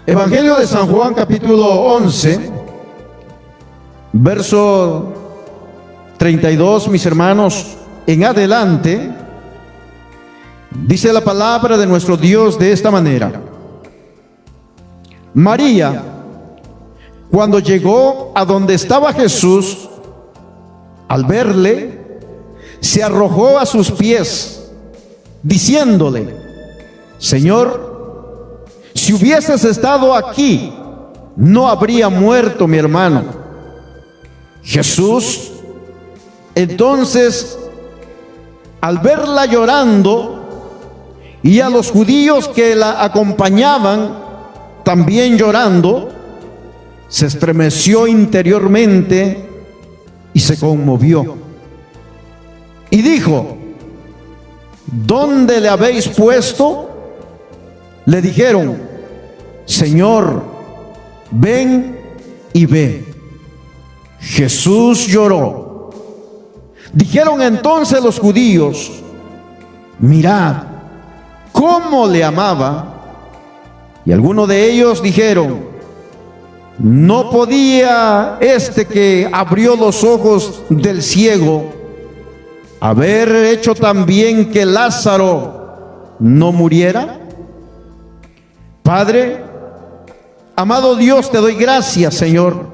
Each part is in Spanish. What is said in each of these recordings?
Evangelio de San Juan, capítulo 11, verso 32, mis hermanos, en adelante, dice la palabra de nuestro Dios de esta manera. María, cuando llegó a donde estaba Jesús, al verle, se arrojó a sus pies, diciéndole: Señor, si hubieses estado aquí, no habría muerto mi hermano. Jesús, entonces, al verla llorando y a los judíos que la acompañaban también llorando, se estremeció interiormente y se conmovió. Y dijo: ¿dónde le habéis puesto? Le dijeron: Señor, ven y ve. Jesús lloró. Dijeron entonces los judíos: mirad cómo le amaba. Y algunos de ellos dijeron: ¿no podía este que abrió los ojos del ciego haber hecho también que Lázaro no muriera? Padre, amado Dios, te doy gracias, Señor,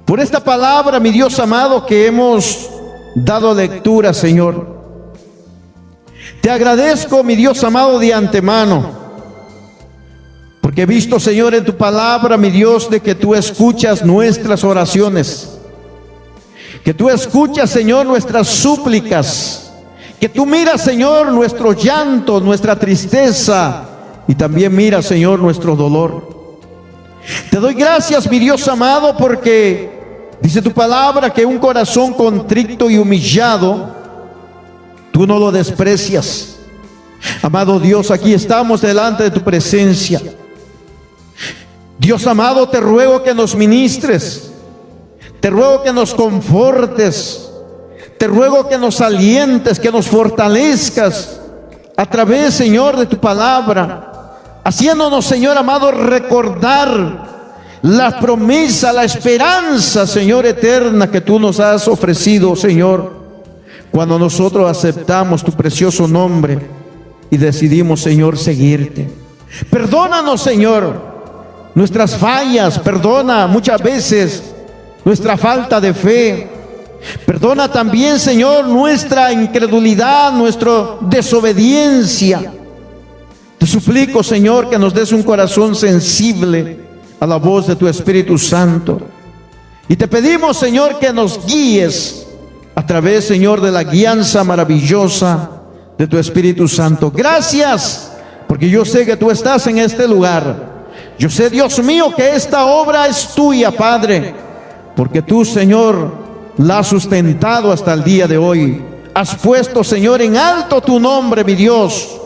por esta palabra, mi Dios amado, que hemos dado lectura, Señor. Te agradezco, mi Dios amado, de antemano, porque he visto, Señor, en tu palabra, mi Dios, de que tú escuchas nuestras oraciones, que tú escuchas, Señor, nuestras súplicas, que tú miras, Señor, nuestro llanto, nuestra tristeza, y también mira, Señor, nuestro dolor. Te doy gracias, mi Dios amado, porque dice tu palabra que un corazón contrito y humillado, tú no lo desprecias. Amado Dios, aquí estamos delante de tu presencia. Dios amado, te ruego que nos ministres, te ruego que nos confortes, te ruego que nos alientes, que nos fortalezcas a través, Señor, de tu palabra, haciéndonos, Señor amado, recordar la promesa, la esperanza, Señor, eterna que tú nos has ofrecido, Señor, cuando nosotros aceptamos tu precioso nombre y decidimos, Señor, seguirte. Perdónanos, Señor, nuestras fallas, perdona muchas veces nuestra falta de fe. Perdona también, Señor, nuestra incredulidad, nuestra desobediencia. Te suplico, Señor, que nos des un corazón sensible a la voz de tu Espíritu Santo. Y te pedimos, Señor, que nos guíes a través, Señor, de la guianza maravillosa de tu Espíritu Santo. Gracias, porque yo sé que tú estás en este lugar. Yo sé, Dios mío, que esta obra es tuya, Padre, porque tú, Señor, la has sustentado hasta el día de hoy. Has puesto, Señor, en alto tu nombre, mi Dios.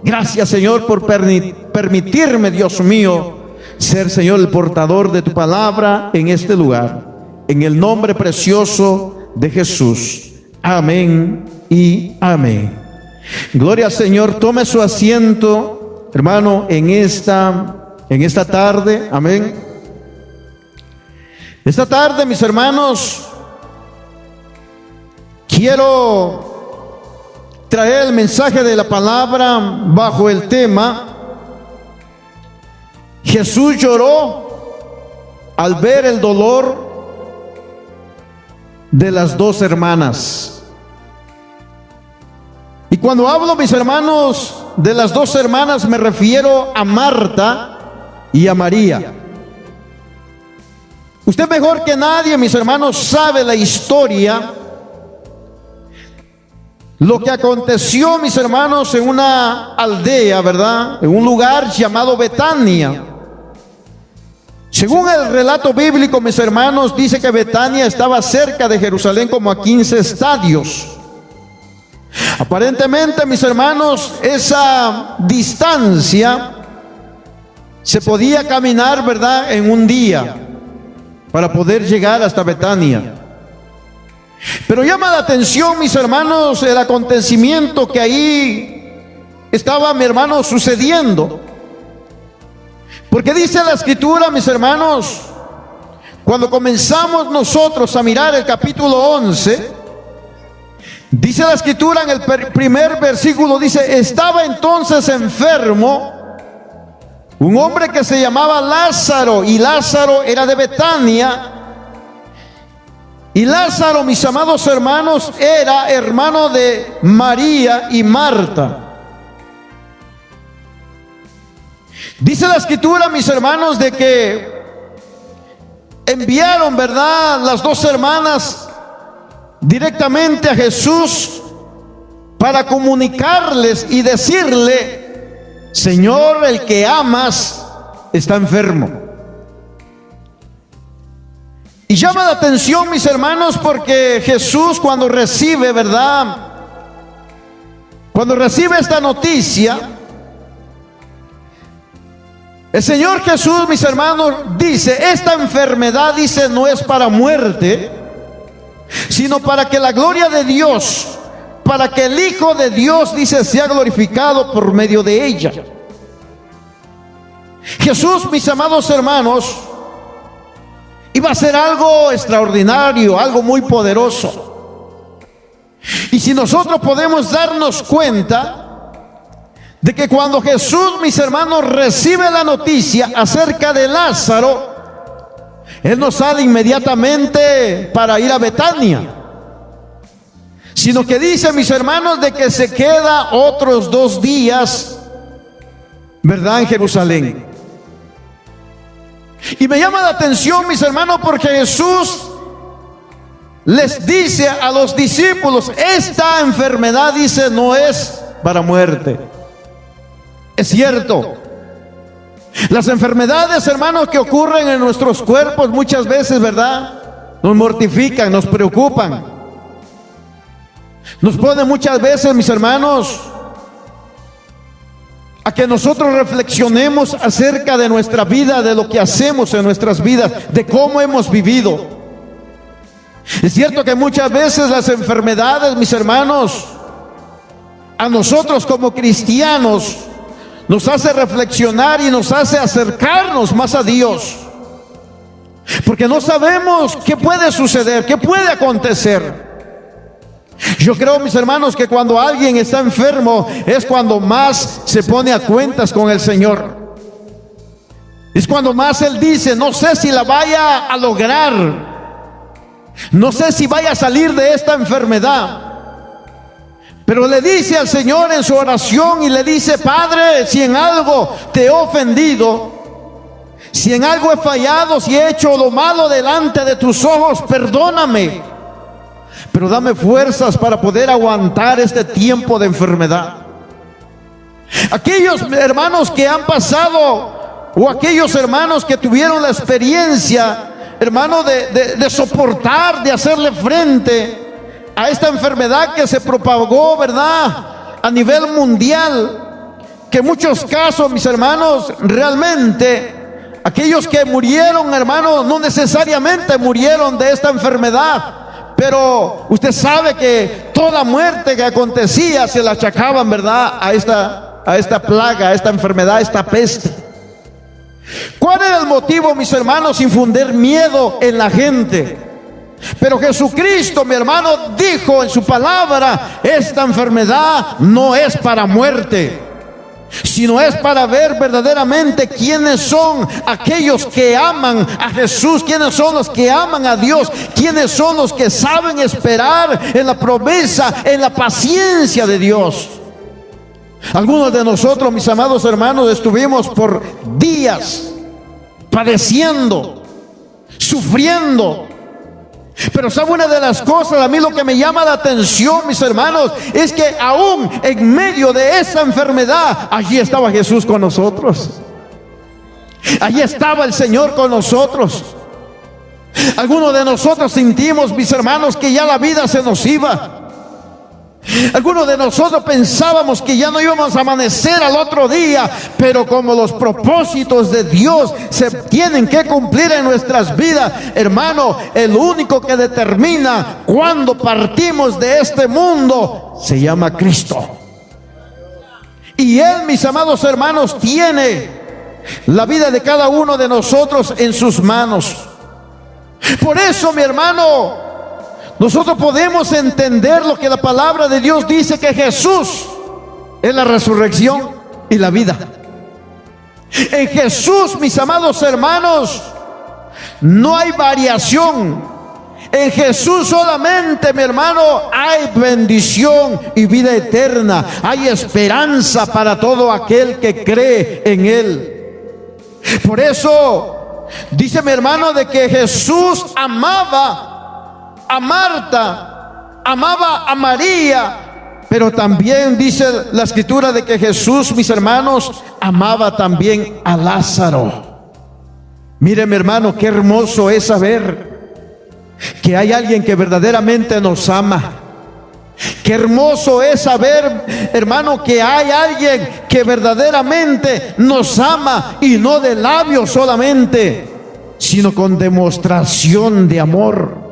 Gracias, Señor, por permitirme, Dios mío, ser, Señor, el portador de tu palabra en este lugar. En el nombre precioso de Jesús. Amén y amén. Gloria al Señor. Tome su asiento, hermano, en esta tarde. Amén. Esta tarde, mis hermanos, quiero traer el mensaje de la palabra bajo el tema: Jesús lloró al ver el dolor de las dos hermanas. Y cuando hablo, mis hermanos, de las dos hermanas, me refiero a Marta y a María. Usted mejor que nadie, mis hermanos, sabe la historia, lo que aconteció, mis hermanos, en una aldea, ¿verdad? En un lugar llamado Betania. Según el relato bíblico, mis hermanos, dice que Betania estaba cerca de Jerusalén como a 15 estadios. Aparentemente, mis hermanos, esa distancia se podía caminar, ¿verdad?, en un día para poder llegar hasta Betania. Pero llama la atención, mis hermanos, el acontecimiento que ahí estaba, mi hermano, sucediendo. Porque dice la Escritura, mis hermanos, cuando comenzamos nosotros a mirar el capítulo 11, dice la Escritura en el primer versículo, dice: estaba entonces enfermo un hombre que se llamaba Lázaro, y Lázaro era de Betania. Y Lázaro, mis amados hermanos, era hermano de María y Marta. Dice la Escritura, mis hermanos, de que enviaron, ¿verdad?, las dos hermanas directamente a Jesús para comunicarles y decirle: Señor, el que amas está enfermo. Y llama la atención, mis hermanos, porque Jesús, cuando recibe, ¿verdad?, cuando recibe esta noticia, el Señor Jesús, mis hermanos, dice: esta enfermedad, dice, no es para muerte, sino para que la gloria de Dios, para que el Hijo de Dios, dice, sea glorificado por medio de ella. Jesús, mis amados hermanos, iba a hacer algo extraordinario, algo muy poderoso. Y si nosotros podemos darnos cuenta de que cuando Jesús, mis hermanos, recibe la noticia acerca de Lázaro, Él no sale inmediatamente para ir a Betania, sino que dice, mis hermanos, de que se queda otros 2 días, ¿verdad?, en Jerusalén. Y me llama la atención, mis hermanos, porque Jesús les dice a los discípulos: esta enfermedad, dice, no es para muerte. Es cierto, las enfermedades, hermanos, que ocurren en nuestros cuerpos muchas veces, ¿verdad?, nos mortifican, nos preocupan, nos ponen muchas veces, mis hermanos, a que nosotros reflexionemos acerca de nuestra vida, de lo que hacemos en nuestras vidas, de cómo hemos vivido. Es cierto que muchas veces las enfermedades, mis hermanos, a nosotros como cristianos nos hace reflexionar y nos hace acercarnos más a Dios, porque no sabemos qué puede suceder, qué puede acontecer. Yo creo, mis hermanos, que cuando alguien está enfermo es cuando más se pone a cuentas con el Señor. Es cuando más Él dice: no sé si la vaya a lograr, no sé si vaya a salir de esta enfermedad. Pero le dice al Señor en su oración y le dice: Padre, si en algo te he ofendido, si en algo he fallado, si he hecho lo malo delante de tus ojos, perdóname, pero dame fuerzas para poder aguantar este tiempo de enfermedad. Aquellos hermanos que han pasado, o aquellos hermanos que tuvieron la experiencia, hermano, de soportar, de hacerle frente a esta enfermedad que se propagó, ¿verdad?, a nivel mundial, que en muchos casos, mis hermanos, realmente aquellos que murieron, hermanos, no necesariamente murieron de esta enfermedad, pero usted sabe que toda muerte que acontecía se la achacaban, ¿verdad?, a esta plaga, a esta enfermedad, a esta peste. ¿Cuál era el motivo, mis hermanos? Infundir miedo en la gente. Pero Jesucristo, mi hermano, dijo en su palabra: esta enfermedad no es para muerte, sino es para ver verdaderamente quiénes son aquellos que aman a Jesús, quiénes son los que aman a Dios, quiénes son los que saben esperar en la promesa, en la paciencia de Dios. Algunos de nosotros, mis amados hermanos, estuvimos por días padeciendo, sufriendo. Pero sabe, una de las cosas, a mí lo que me llama la atención, mis hermanos, es que aún en medio de esa enfermedad, allí estaba Jesús con nosotros. Allí estaba el Señor con nosotros. Algunos de nosotros sentimos, mis hermanos, que ya la vida se nos iba. Algunos de nosotros pensábamos que ya no íbamos a amanecer al otro día, pero como los propósitos de Dios se tienen que cumplir en nuestras vidas, hermano, el único que determina cuándo partimos de este mundo se llama Cristo. Y Él, mis amados hermanos, tiene la vida de cada uno de nosotros en sus manos. Por eso, mi hermano, nosotros podemos entender lo que la palabra de Dios dice, que Jesús es la resurrección y la vida. En Jesús, mis amados hermanos, no hay variación. En Jesús solamente, mi hermano, hay bendición y vida eterna. Hay esperanza para todo aquel que cree en Él. Por eso dice mi hermano de que Jesús amaba a Marta, amaba a María, pero también dice la escritura de que Jesús, mis hermanos, amaba también a Lázaro. Mire, mi hermano, qué hermoso es saber que hay alguien que verdaderamente nos ama. Qué hermoso es saber, hermano, que hay alguien que verdaderamente nos ama, y no de labios solamente, sino con demostración de amor.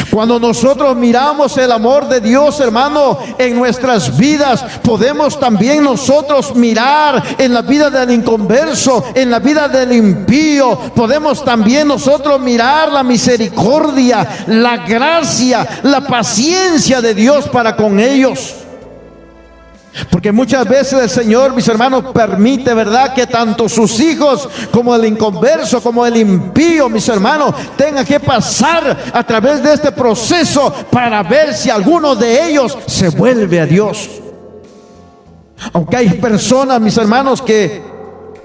Cuando nosotros miramos el amor de Dios, hermano, en nuestras vidas, podemos también nosotros mirar en la vida del inconverso, en la vida del impío. Podemos también nosotros mirar la misericordia, la gracia, la paciencia de Dios para con ellos. Porque muchas veces el Señor, mis hermanos, permite, ¿verdad?, que tanto sus hijos como el inconverso, como el impío, mis hermanos, tengan que pasar a través de este proceso para ver si alguno de ellos se vuelve a Dios. Aunque hay personas, mis hermanos, que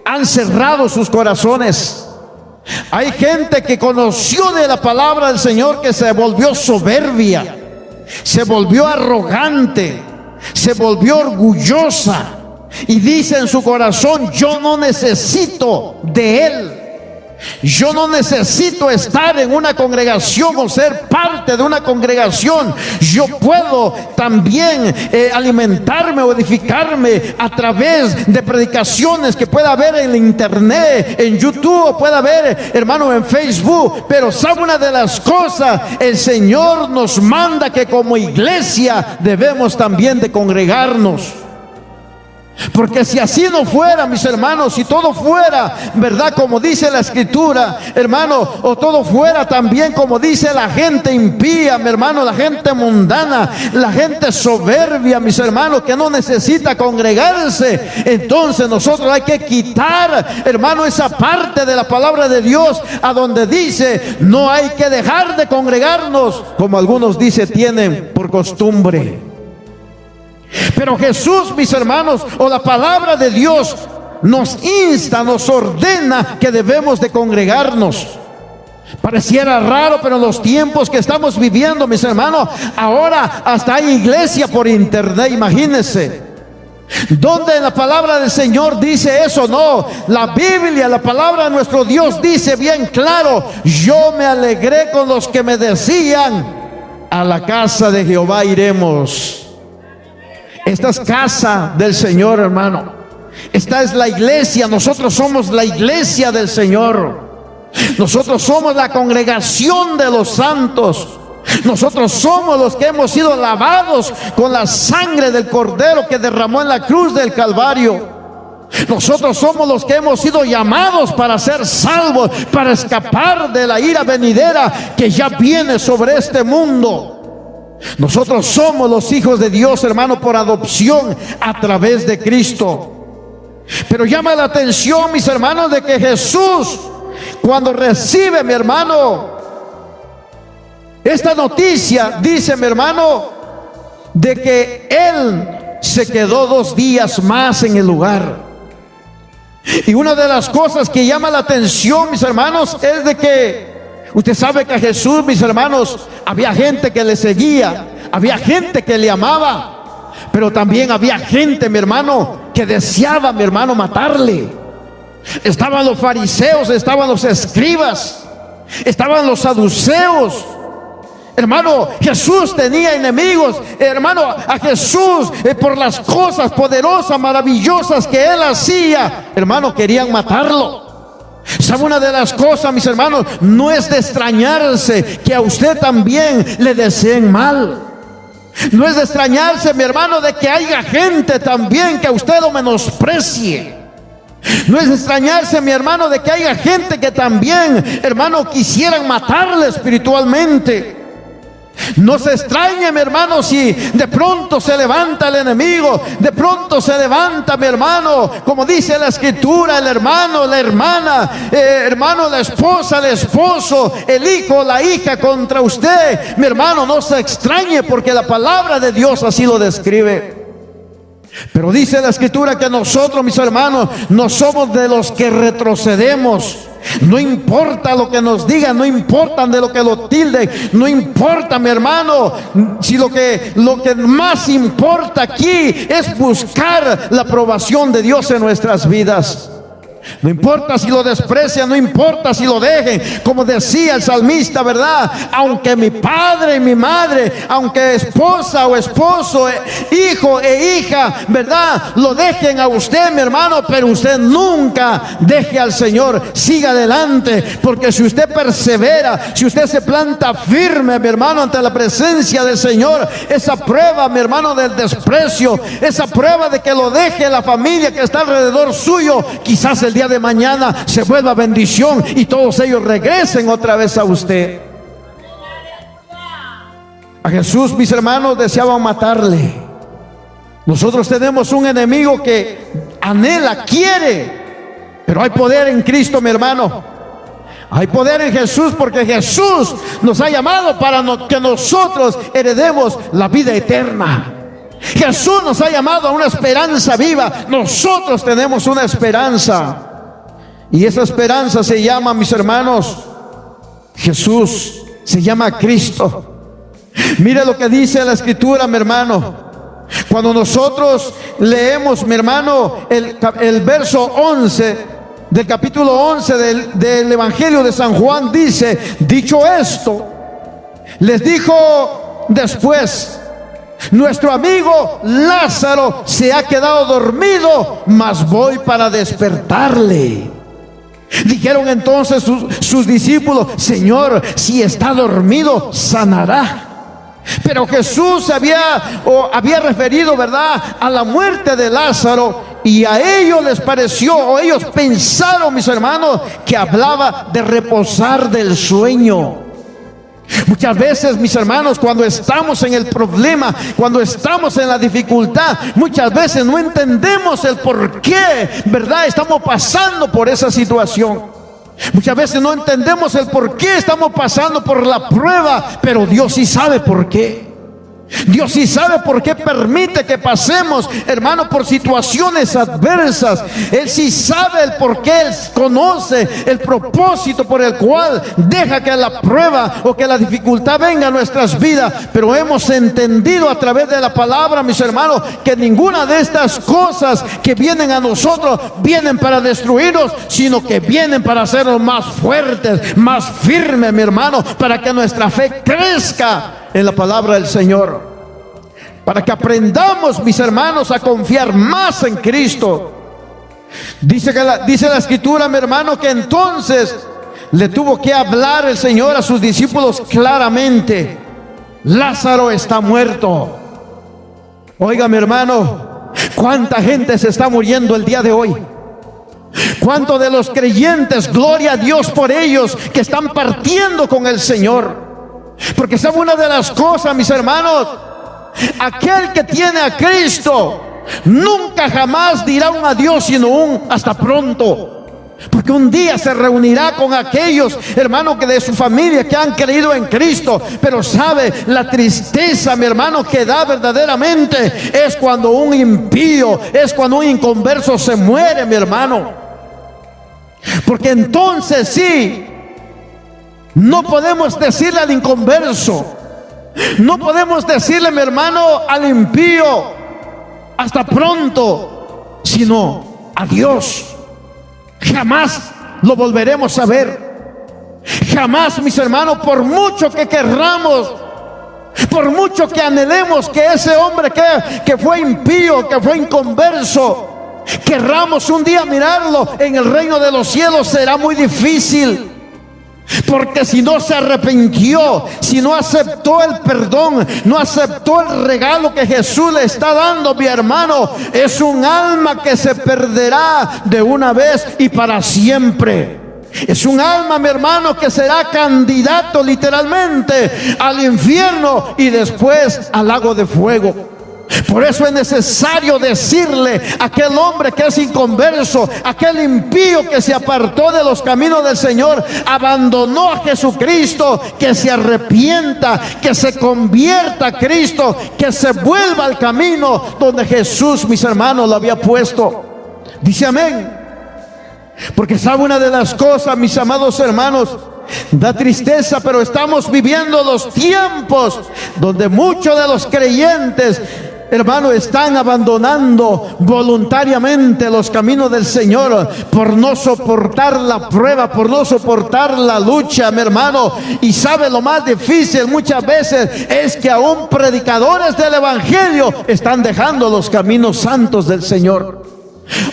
han cerrado sus corazones. Hay gente que conoció de la palabra del Señor, que se volvió soberbia, se volvió arrogante, se volvió orgullosa, y dice en su corazón: yo no necesito de Él. Yo no necesito estar en una congregación o ser parte de una congregación. Yo puedo también alimentarme o edificarme a través de predicaciones que pueda haber en internet, en YouTube, o pueda haber, hermano, en Facebook. Pero sabe una de las cosas, el Señor nos manda que como iglesia debemos también de congregarnos. Porque si así no fuera, mis hermanos, si todo fuera, ¿verdad?, como dice la escritura, hermano, o todo fuera también como dice la gente impía, mi hermano, la gente mundana, la gente soberbia, mis hermanos, que no necesita congregarse, entonces nosotros hay que quitar, hermano, esa parte de la palabra de Dios a donde dice: no hay que dejar de congregarnos, como algunos dicen tienen por costumbre. Pero Jesús, mis hermanos, o la palabra de Dios, nos insta, nos ordena que debemos de congregarnos. Pareciera raro, pero en los tiempos que estamos viviendo, mis hermanos, ahora hasta hay iglesia por internet, imagínense. ¿Dónde en la palabra del Señor dice eso? No, la Biblia, la palabra de nuestro Dios dice bien claro: yo me alegré con los que me decían, a la casa de Jehová iremos. Esta es casa del Señor, hermano. Esta es la iglesia. Nosotros somos la iglesia del Señor. Nosotros somos la congregación de los santos. Nosotros somos los que hemos sido lavados con la sangre del Cordero que derramó en la cruz del Calvario. Nosotros somos los que hemos sido llamados para ser salvos, para escapar de la ira venidera que ya viene sobre este mundo. Nosotros somos los hijos de Dios, hermano, por adopción a través de Cristo. Pero llama la atención, mis hermanos, de que Jesús, cuando recibe, mi hermano, esta noticia, dice, mi hermano, de que Él se quedó 2 días más en el lugar. Y una de las cosas que llama la atención, mis hermanos, es de que usted sabe que a Jesús, mis hermanos, había gente que le seguía, había gente que le amaba, pero también había gente, mi hermano, que deseaba, mi hermano, matarle. Estaban los fariseos, estaban los escribas, estaban los saduceos. Hermano, Jesús tenía enemigos. Hermano, a Jesús, por las cosas poderosas, maravillosas que Él hacía, hermano, querían matarlo. ¿Sabe una de las cosas, mis hermanos? No es de extrañarse que a usted también le deseen mal. No es de extrañarse, mi hermano, de que haya gente también que a usted lo menosprecie. No es extrañarse, mi hermano, de que haya gente que también, hermano, quisieran matarle espiritualmente. No se extrañe, mi hermano, si de pronto se levanta el enemigo, de pronto se levanta, mi hermano, como dice la escritura, el hermano, la hermana, hermano, la esposa, el esposo, el hijo, la hija contra usted. Mi hermano, no se extrañe, porque la palabra de Dios así lo describe. Pero dice la escritura que nosotros, mis hermanos, no somos de los que retrocedemos. No importa lo que nos digan, no importa de lo que lo tilden, no importa, mi hermano, si lo que más importa aquí es buscar la aprobación de Dios en nuestras vidas. No importa si lo desprecian, no importa si lo dejen, como decía el salmista, ¿verdad? Aunque mi padre y mi madre, aunque esposa o esposo, hijo e hija, ¿verdad?, lo dejen a usted, mi hermano, pero usted nunca deje al Señor. Siga adelante, porque si usted persevera, si usted se planta firme, mi hermano, ante la presencia del Señor, esa prueba, mi hermano, del desprecio, esa prueba de que lo deje la familia que está alrededor suyo, quizás el día de mañana se vuelva bendición y todos ellos regresen otra vez a usted. A Jesús, mis hermanos, deseaban matarle. Nosotros tenemos un enemigo que anhela, quiere, pero hay poder en Cristo, mi hermano. Hay poder en Jesús, porque Jesús nos ha llamado para que nosotros heredemos la vida eterna. Jesús nos ha llamado a una esperanza viva. Nosotros tenemos una esperanza, y esa esperanza se llama, mis hermanos, Jesús, se llama Cristo. Mire lo que dice la escritura, mi hermano. Cuando nosotros leemos, mi hermano, el verso 11 del capítulo 11 del Evangelio de San Juan, dice: dicho esto, les dijo después: nuestro amigo Lázaro se ha quedado dormido, mas voy para despertarle. Dijeron entonces sus discípulos: Señor, si está dormido, sanará. Pero Jesús había referido, ¿verdad?, a la muerte de Lázaro, y a ellos les pareció, o ellos pensaron, mis hermanos, que hablaba de reposar del sueño. Muchas veces, mis hermanos, cuando estamos en el problema, cuando estamos en la dificultad, muchas veces no entendemos el por qué, ¿verdad?, estamos pasando por esa situación. Muchas veces no entendemos el por qué estamos pasando por la prueba, pero Dios sí sabe por qué. Dios sí sabe por qué permite que pasemos, hermano, por situaciones adversas. Él sí sabe el por qué, Él conoce el propósito por el cual deja que la prueba o que la dificultad venga a nuestras vidas. Pero hemos entendido a través de la palabra, mis hermanos, que ninguna de estas cosas que vienen a nosotros vienen para destruirnos, sino que vienen para hacernos más fuertes, más firmes, mi hermano, para que nuestra fe crezca en la palabra del Señor, para que aprendamos, mis hermanos, a confiar más en Cristo. Dice la escritura, mi hermano, que entonces le tuvo que hablar el Señor a sus discípulos claramente: Lázaro está muerto. Oiga, mi hermano, cuánta gente se está muriendo el día de hoy. Cuántos de los creyentes, gloria a Dios por ellos, que están partiendo con el Señor. Porque sabe una de las cosas, mis hermanos, aquel que tiene a Cristo nunca jamás dirá un adiós, sino un hasta pronto. Porque un día se reunirá con aquellos, hermanos, que de su familia que han creído en Cristo. Pero sabe, la tristeza, mi hermano, que da verdaderamente es cuando un impío, es cuando un inconverso se muere, mi hermano. Porque entonces sí, no podemos decirle al inconverso, no podemos decirle, mi hermano, al impío, hasta pronto, sino adiós. Jamás lo volveremos a ver. Jamás, mis hermanos, por mucho que querramos, por mucho que anhelemos que ese hombre que fue impío, que fue inconverso, querramos un día mirarlo en el reino de los cielos, será muy difícil. Porque si no se arrepintió, si no aceptó el perdón, no aceptó el regalo que Jesús le está dando, mi hermano, es un alma que se perderá de una vez y para siempre. Es un alma, mi hermano, que será candidato literalmente al infierno y después al lago de fuego. Por eso es necesario decirle a aquel hombre que es inconverso, aquel impío que se apartó de los caminos del Señor, abandonó a Jesucristo, que se arrepienta, que se convierta a Cristo, que se vuelva al camino donde Jesús, mis hermanos, lo había puesto. Dice amén. Porque sabe, una de las cosas, mis amados hermanos, da tristeza, pero estamos viviendo los tiempos donde muchos de los creyentes, hermano, están abandonando voluntariamente los caminos del Señor por no soportar la prueba, por no soportar la lucha, mi hermano. Y sabe, lo más difícil muchas veces es que aún predicadores del evangelio están dejando los caminos santos del Señor.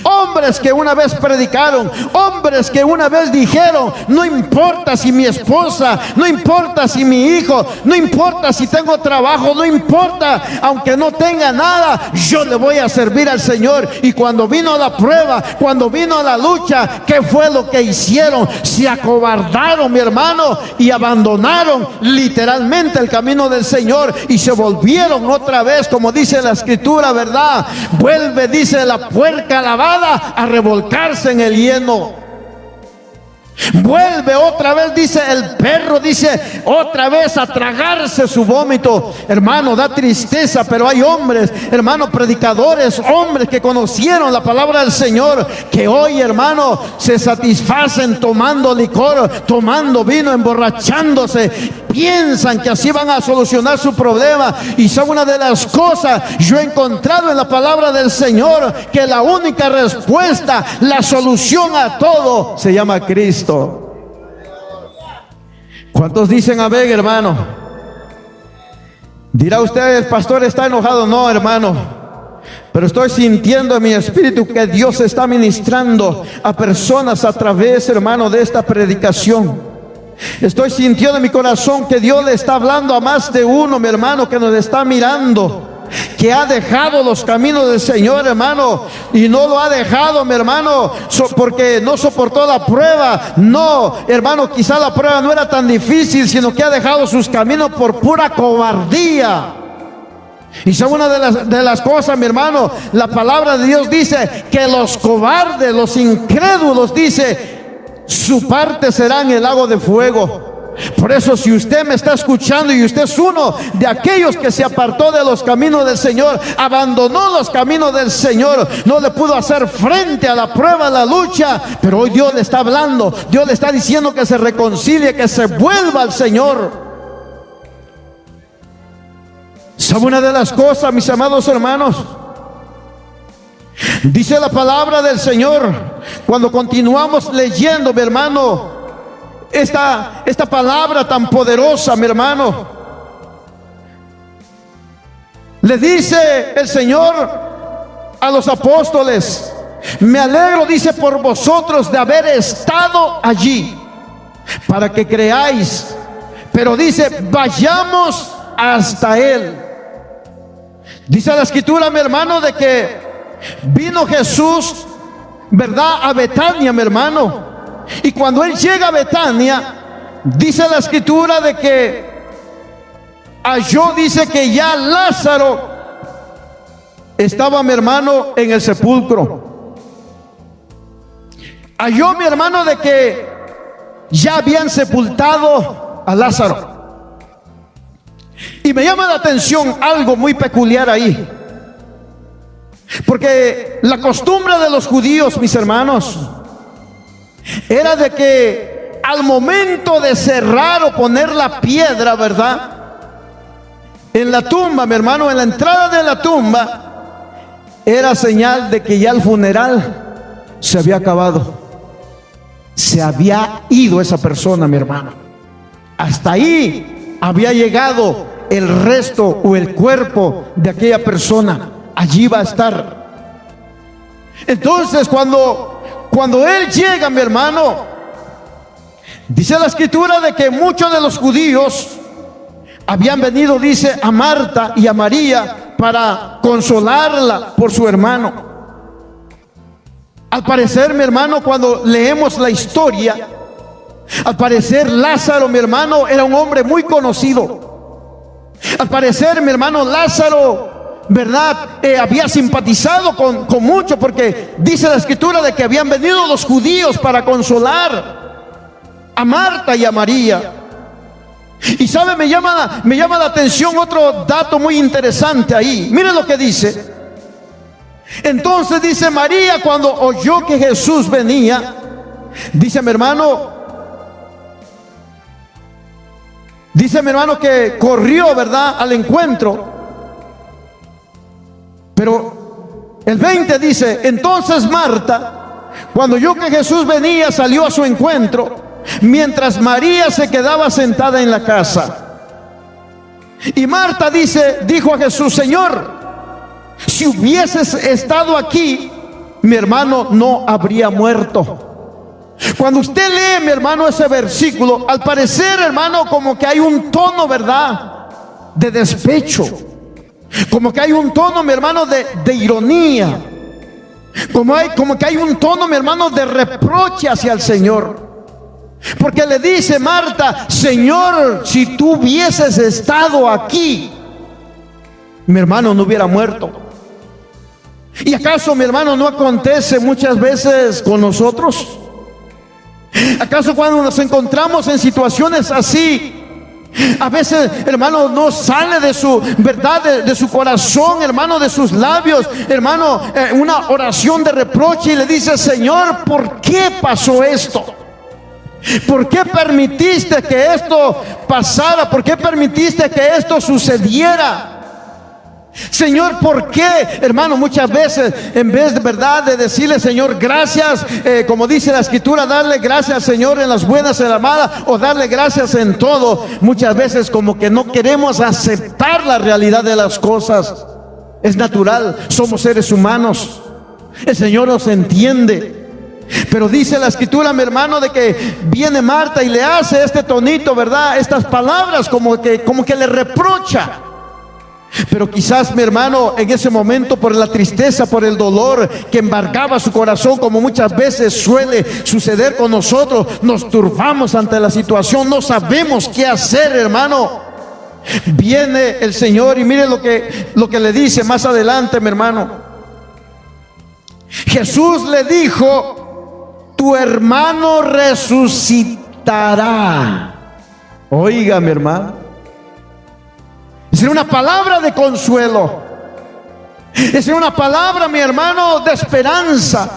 Hombres que una vez predicaron, hombres que una vez dijeron: no importa si mi esposa, no importa si mi hijo, no importa si tengo trabajo, no importa, aunque no tenga nada, yo le voy a servir al Señor. Y cuando vino la prueba, cuando vino la lucha, ¿qué fue lo que hicieron? Se acobardaron, mi hermano, y abandonaron literalmente el camino del Señor y se volvieron otra vez, como dice la escritura, ¿verdad? Vuelve, dice, la puerca lavada a revolcarse en el hieno. Vuelve otra vez, dice el perro, dice otra vez a tragarse su vómito. Hermano, da tristeza, pero hay hombres, hermano, predicadores, hombres que conocieron la palabra del Señor, que hoy, hermano, se satisfacen tomando licor, tomando vino, emborrachándose. Piensan que así van a solucionar su problema, y son una de las cosas, yo he encontrado en la palabra del Señor, que la única respuesta, la solución a todo, se llama Cristo. ¿Cuántos dicen amén, hermano? Dirá usted: el pastor está enojado. No, hermano, pero estoy sintiendo en mi espíritu que Dios está ministrando a personas a través, hermano, de esta predicación. Estoy sintiendo en mi corazón que Dios le está hablando a más de uno, mi hermano, que nos está mirando, que ha dejado los caminos del Señor, hermano, y no lo ha dejado, mi hermano, porque no soportó la prueba. No, hermano, quizá la prueba no era tan difícil, sino que ha dejado sus caminos por pura cobardía. Y son una de las cosas, mi hermano, la palabra de Dios dice que los cobardes, los incrédulos, dice, su parte será en el lago de fuego. Por eso, si usted me está escuchando y usted es uno de aquellos que se apartó de los caminos del Señor, abandonó los caminos del Señor, no le pudo hacer frente a la prueba, a la lucha, pero hoy Dios le está hablando, Dios le está diciendo que se reconcilie, que se vuelva al Señor. ¿Sabe una de las cosas, mis amados hermanos? Dice la palabra del Señor, cuando continuamos leyendo, mi hermano, esta palabra tan poderosa, mi hermano, le dice el Señor a los apóstoles: me alegro, dice, por vosotros de haber estado allí, para que creáis. Pero dice: vayamos hasta Él. Dice la escritura, mi hermano, de que vino Jesús, ¿verdad?, a Betania, mi hermano. Y cuando Él llega a Betania, dice la escritura de que halló, dice, que ya Lázaro estaba, mi hermano, en el sepulcro. Halló, mi hermano, de que ya habían sepultado a Lázaro. Y me llama la atención algo muy peculiar ahí, porque la costumbre de los judíos, mis hermanos, era de que al momento de cerrar o poner la piedra, ¿verdad?, en la tumba, mi hermano, en la entrada de la tumba, era señal de que ya el funeral se había acabado. Se había ido esa persona, mi hermano. Hasta ahí había llegado el resto o el cuerpo de aquella persona. Allí va a estar. Entonces, cuando Él llega, mi hermano, Dice la escritura de que muchos de los judíos habían venido, dice, a Marta y a María para consolarla por su hermano. Al parecer, mi hermano, cuando leemos la historia, al parecer Lázaro, mi hermano, era un hombre muy conocido. Al parecer, mi hermano, Lázaro, ¿verdad? Había simpatizado con mucho, porque dice la escritura de que habían venido los judíos para consolar a Marta y a María. Y sabe, me llama la atención otro dato muy interesante ahí. Miren lo que dice. Entonces dice María, cuando oyó que Jesús venía, dice mi hermano que corrió, ¿verdad?, al encuentro. Pero el 20 dice, entonces Marta, cuando oyó que Jesús venía, salió a su encuentro, mientras María se quedaba sentada en la casa. Y Marta dijo a Jesús: Señor, si hubieses estado aquí, mi hermano no habría muerto. Cuando usted lee, mi hermano, ese versículo, al parecer, hermano, como que hay un tono, ¿verdad?, de despecho, como que hay un tono, mi hermano, de ironía, como que hay un tono, mi hermano, de reproche hacia el Señor. Porque le dice Marta: Señor, si tú hubieses estado aquí, mi hermano no hubiera muerto. ¿Y acaso, mi hermano, no acontece muchas veces con nosotros? ¿Acaso cuando nos encontramos en situaciones así, a veces, hermano, no sale de su verdad, de su corazón, hermano, de sus labios, hermano, una oración de reproche, y le dice: Señor, ¿por qué pasó esto? ¿Por qué permitiste que esto pasara? ¿Por qué permitiste que esto sucediera? Señor, ¿por qué? Hermano, muchas veces, en vez de verdad de decirle: Señor, gracias, como dice la escritura, darle gracias, Señor, en las buenas, en las malas, o darle gracias en todo, muchas veces como que no queremos aceptar la realidad de las cosas. Es natural, somos seres humanos, el Señor nos entiende. Pero dice la escritura, mi hermano, de que viene Marta y le hace este tonito, ¿verdad?, estas palabras como que le reprocha. Pero quizás, mi hermano, en ese momento, por la tristeza, por el dolor que embargaba su corazón, como muchas veces suele suceder con nosotros, nos turbamos ante la situación, no sabemos qué hacer, hermano. Viene el Señor y mire lo que le dice más adelante, mi hermano. Jesús le dijo: tu hermano resucitará. Oiga, mi hermano, es una palabra de consuelo, es una palabra, mi hermano, de esperanza.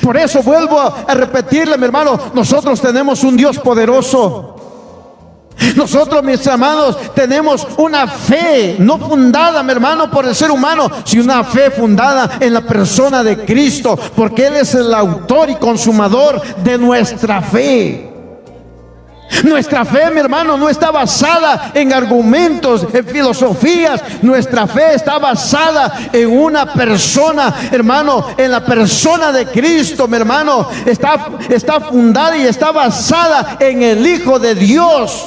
Por eso vuelvo a repetirle, mi hermano, nosotros tenemos un Dios poderoso. Nosotros, mis hermanos, tenemos una fe no fundada, mi hermano, por el ser humano, sino una fe fundada en la persona de Cristo, porque Él es el autor y consumador de nuestra fe. Nuestra fe, mi hermano, no está basada en argumentos, en filosofías. Nuestra fe está basada en una persona, hermano, en la persona de Cristo, mi hermano. Está fundada y está basada en el Hijo de Dios,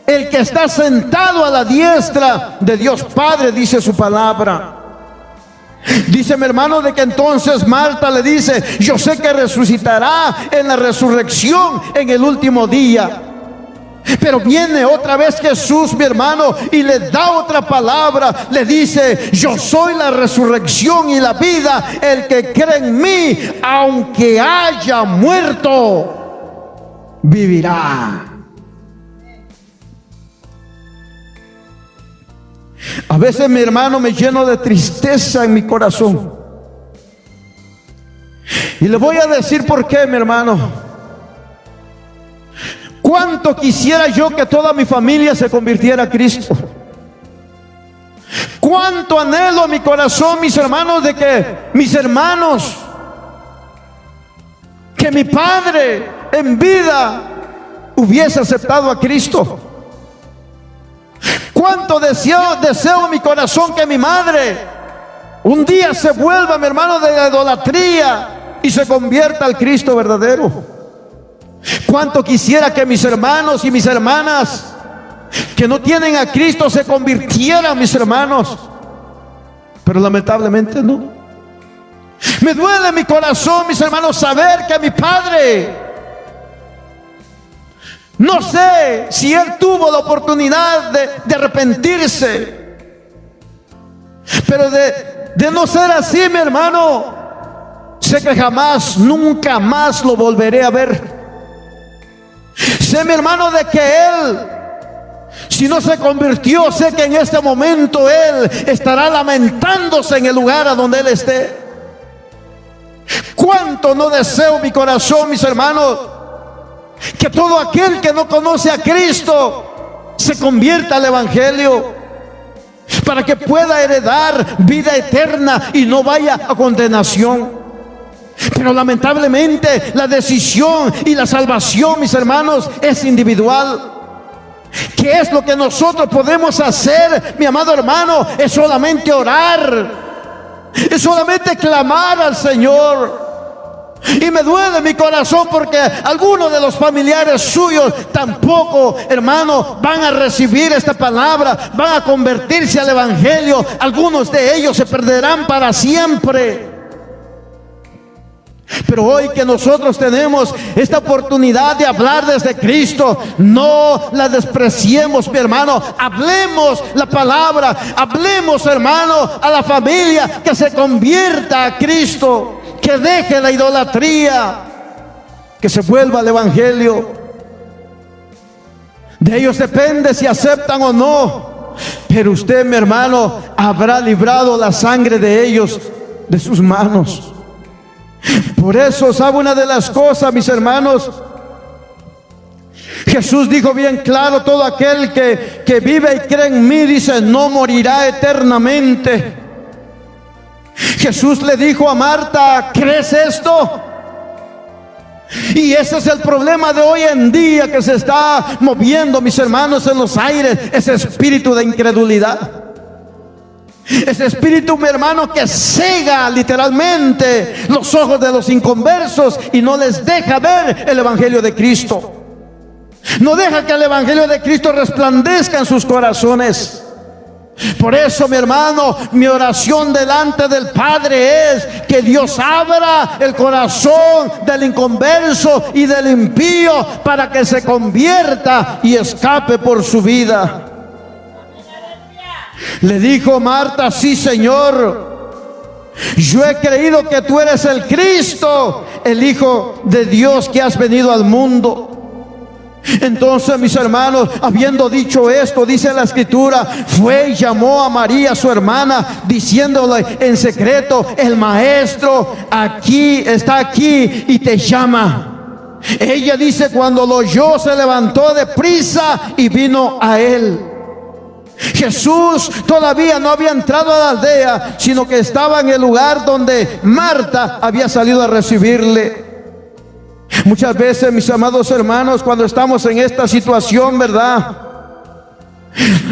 el que está sentado a la diestra de Dios Padre, dice su palabra. Dice, mi hermano, de que entonces Marta le dice: yo sé que resucitará en la resurrección en el último día. Pero viene otra vez Jesús, mi hermano, y le da otra palabra. Le dice: yo soy la resurrección y la vida. El que cree en mí, aunque haya muerto, vivirá. A veces, mi hermano, me lleno de tristeza en mi corazón. Y le voy a decir por qué, mi hermano. Cuánto quisiera yo que toda mi familia se convirtiera a Cristo. Cuánto anhelo en mi corazón, mis hermanos, de que mis hermanos, que mi padre en vida hubiese aceptado a Cristo. Cuánto deseo en mi corazón que mi madre un día se vuelva, mi hermano, de la idolatría y se convierta al Cristo verdadero. Cuánto quisiera que mis hermanos y mis hermanas que no tienen a Cristo se convirtieran, mis hermanos, pero lamentablemente no. Me duele mi corazón, mis hermanos, saber que mi padre, no sé si él tuvo la oportunidad de arrepentirse, pero de no ser así, mi hermano, sé que jamás, nunca más lo volveré a ver. Sé, mi hermano, de que él, si no se convirtió, sé que en este momento él estará lamentándose en el lugar a donde él esté. Cuánto no deseo mi corazón, mis hermanos, que todo aquel que no conoce a Cristo se convierta al Evangelio, para que pueda heredar vida eterna y no vaya a condenación. Pero lamentablemente la decisión y la salvación, mis hermanos, es individual. ¿Qué es lo que nosotros podemos hacer, mi amado hermano? Es solamente orar, es solamente clamar al Señor. Y me duele mi corazón porque algunos de los familiares suyos tampoco, hermano, van a recibir esta palabra, van a convertirse al Evangelio. Algunos de ellos se perderán para siempre. Pero hoy que nosotros tenemos esta oportunidad de hablar desde Cristo, no la despreciemos, mi hermano. Hablemos la palabra, hablemos, hermano, a la familia que se convierta a Cristo, que deje la idolatría, que se vuelva al Evangelio. De ellos depende si aceptan o no, pero usted, mi hermano, habrá librado la sangre de ellos de sus manos. Por eso, ¿sabe una de las cosas, mis hermanos? Jesús dijo bien claro: todo aquel que vive y cree en mí, dice, no morirá eternamente. Jesús le dijo a Marta: ¿crees esto? Y ese es el problema de hoy en día, que se está moviendo, mis hermanos, en los aires, ese espíritu de incredulidad. Ese espíritu, mi hermano, que cega literalmente los ojos de los inconversos y no les deja ver el Evangelio de Cristo. No deja que el Evangelio de Cristo resplandezca en sus corazones. Por eso, mi hermano, mi oración delante del Padre es que Dios abra el corazón del inconverso y del impío para que se convierta y escape por su vida. Le dijo Marta: sí, Señor, yo he creído que tú eres el Cristo, el Hijo de Dios, que has venido al mundo. Entonces, mis hermanos, habiendo dicho esto, dice la Escritura, fue y llamó a María, su hermana, diciéndole en secreto: el Maestro está aquí y te llama. Ella dice: cuando lo oyó, se levantó de prisa y vino a él. Jesús todavía no había entrado a la aldea, sino que estaba en el lugar donde Marta había salido a recibirle. Muchas veces, mis amados hermanos, cuando estamos en esta situación, ¿verdad?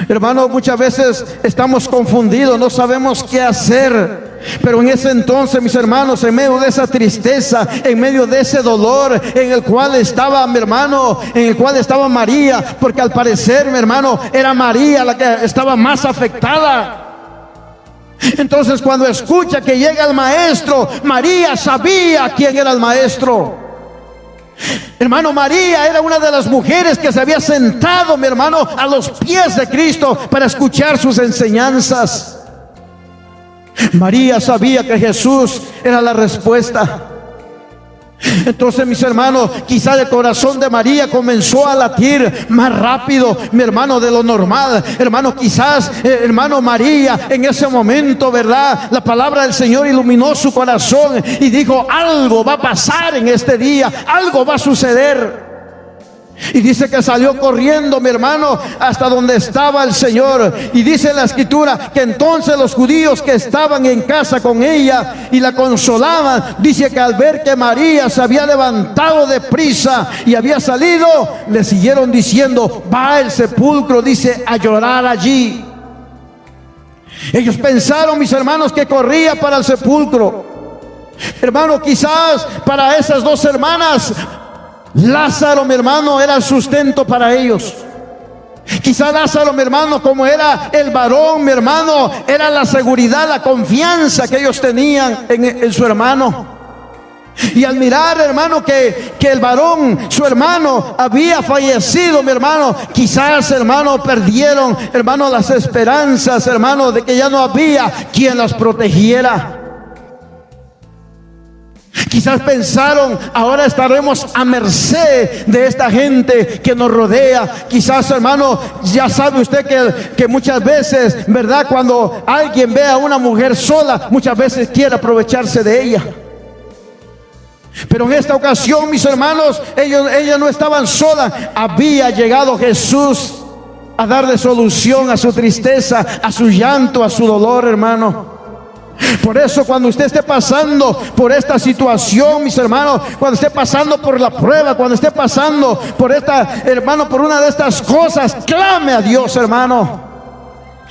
Hermanos, muchas veces estamos confundidos, no sabemos qué hacer. Pero en ese entonces, mis hermanos, en medio de esa tristeza, en medio de ese dolor en el cual estaba mi hermano, en el cual estaba María, porque al parecer, mi hermano, era María la que estaba más afectada. Entonces, cuando escucha que llega el maestro, María sabía quién era el maestro. Hermano, María era una de las mujeres que se había sentado, mi hermano, a los pies de Cristo para escuchar sus enseñanzas. María sabía que Jesús era la respuesta. Entonces, mis hermanos, quizá el corazón de María comenzó a latir más rápido, mi hermano, de lo normal. Hermano, quizás, hermano, María en ese momento, ¿verdad?, la palabra del Señor iluminó su corazón y dijo: algo va a pasar en este día, algo va a suceder. Y dice que salió corriendo, mi hermano, hasta donde estaba el Señor. Y dice la Escritura que entonces los judíos que estaban en casa con ella y la consolaban, dice que al ver que María se había levantado de prisa y había salido, le siguieron diciendo: va al sepulcro, dice, a llorar allí. Ellos pensaron, mis hermanos, que corría para el sepulcro. Hermano, quizás para esas dos hermanas Lázaro, mi hermano, era el sustento para ellos. Quizá Lázaro, mi hermano, como era el varón, mi hermano, era la seguridad, la confianza que ellos tenían en su hermano. Y al mirar, hermano, que el varón, su hermano, había fallecido, mi hermano, quizás, hermano, perdieron, hermano, las esperanzas, hermano, de que ya no había quien las protegiera. Quizás pensaron, ahora estaremos a merced de esta gente que nos rodea. Quizás, hermano, ya sabe usted que muchas veces, ¿verdad? Cuando alguien ve a una mujer sola, muchas veces quiere aprovecharse de ella. Pero en esta ocasión, mis hermanos, ellos no estaban solas. Había llegado Jesús a darle solución a su tristeza, a su llanto, a su dolor, hermano. Por eso, cuando usted esté pasando por esta situación, mis hermanos, cuando esté pasando por la prueba, cuando esté pasando por esta, hermano, por una de estas cosas, clame a Dios, hermano.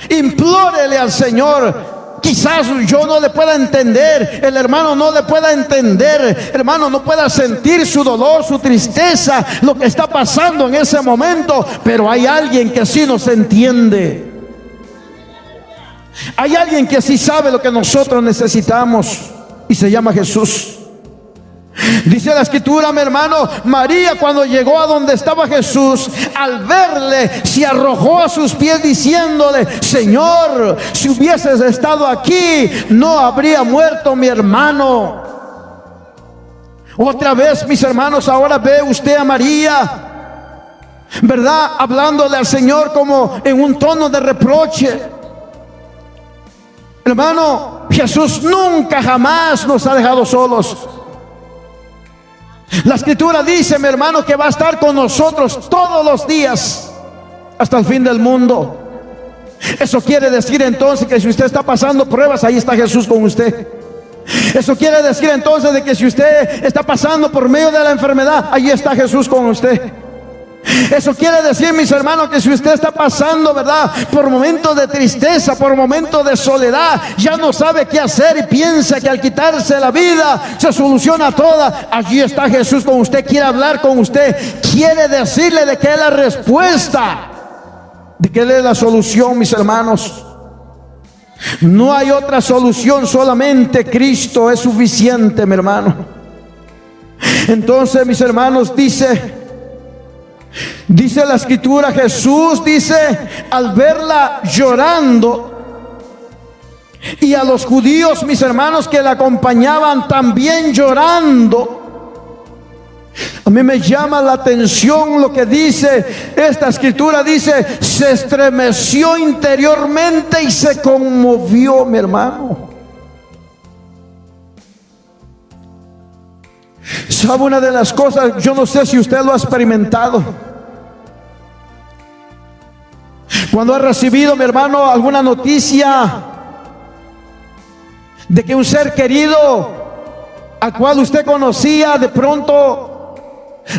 Implórele al Señor. Quizás yo no le pueda entender, el hermano no le pueda entender, hermano, no pueda sentir su dolor, su tristeza, lo que está pasando en ese momento, pero hay alguien que sí nos entiende. Hay alguien que sí sabe lo que nosotros necesitamos, y se llama Jesús. Dice la escritura, mi hermano, María, cuando llegó a donde estaba Jesús, al verle, se arrojó a sus pies diciéndole: Señor, si hubieses estado aquí, no habría muerto mi hermano. Otra vez, mis hermanos, ahora ve usted a María, ¿verdad? Hablándole al Señor como en un tono de reproche. Hermano, Jesús nunca jamás nos ha dejado solos. La escritura dice, mi hermano, que va a estar con nosotros todos los días hasta el fin del mundo. Eso quiere decir entonces que si usted está pasando pruebas, ahí está Jesús con usted. Eso quiere decir entonces de que si usted está pasando por medio de la enfermedad, ahí está Jesús con usted. Eso quiere decir, mis hermanos, que si usted está pasando, ¿verdad?, por momentos de tristeza, por momentos de soledad, ya no sabe qué hacer y piensa que al quitarse la vida se soluciona toda, allí está Jesús con usted, quiere hablar con usted, quiere decirle de que es la respuesta, de que Él es la solución, mis hermanos. No hay otra solución, solamente Cristo es suficiente, mi hermano. Entonces, mis hermanos, dice la escritura, Jesús dice, al verla llorando, y a los judíos, mis hermanos, que la acompañaban también llorando, a mí me llama la atención lo que dice esta escritura. Dice, se estremeció interiormente y se conmovió, mi hermano. ¿Sabe una de las cosas? Yo no sé si usted lo ha experimentado. Cuando ha recibido, mi hermano, alguna noticia de que un ser querido al cual usted conocía, de pronto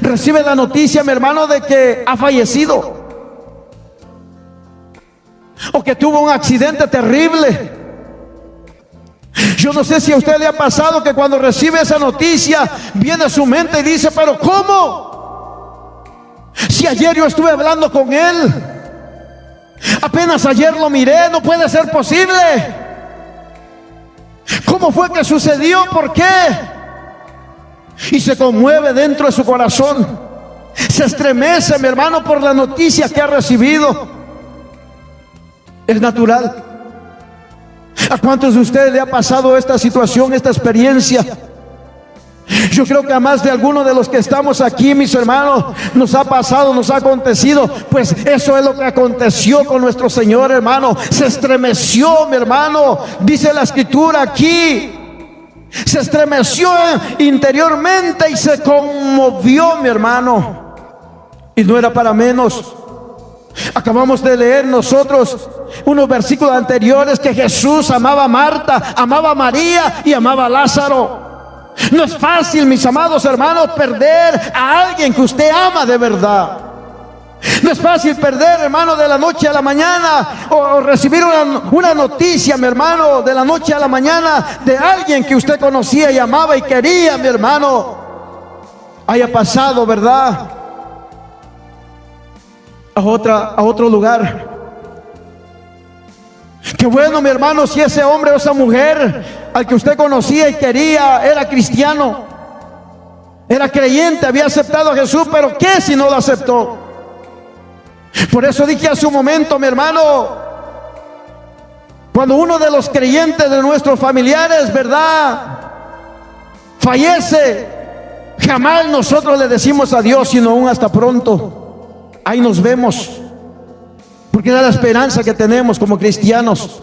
recibe la noticia, mi hermano, de que ha fallecido, o que tuvo un accidente terrible. Yo no sé si a usted le ha pasado que cuando recibe esa noticia viene a su mente y dice, pero ¿cómo? Si ayer yo estuve hablando con él, apenas ayer lo miré, no puede ser posible. ¿Cómo fue que sucedió? ¿Por qué? Y se conmueve dentro de su corazón, se estremece, mi hermano, por la noticia que ha recibido. Es natural. ¿A cuántos de ustedes le ha pasado esta situación, esta experiencia? Yo creo que a más de alguno de los que estamos aquí, mis hermanos, nos ha pasado, nos ha acontecido. Pues eso es lo que aconteció con nuestro Señor, hermano. Se estremeció, mi hermano. Dice la escritura aquí, se estremeció interiormente y se conmovió, mi hermano. Y no era para menos. Acabamos de leer nosotros unos versículos anteriores que Jesús amaba a Marta, amaba a María y amaba a Lázaro. No es fácil, mis amados hermanos, perder a alguien que usted ama de verdad. No es fácil perder, hermano, de la noche a la mañana, o recibir una noticia, mi hermano, de la noche a la mañana, de alguien que usted conocía y amaba y quería, mi hermano. haya pasado, ¿verdad?, a otro lugar. Qué bueno, mi hermano, si ese hombre o esa mujer al que usted conocía y quería era cristiano, era creyente, había aceptado a Jesús, pero ¿qué si no lo aceptó? Por eso dije hace un momento, mi hermano, cuando uno de los creyentes de nuestros familiares, ¿verdad?, fallece, jamás nosotros le decimos adiós, sino un hasta pronto, ahí nos vemos, porque es la esperanza que tenemos como cristianos.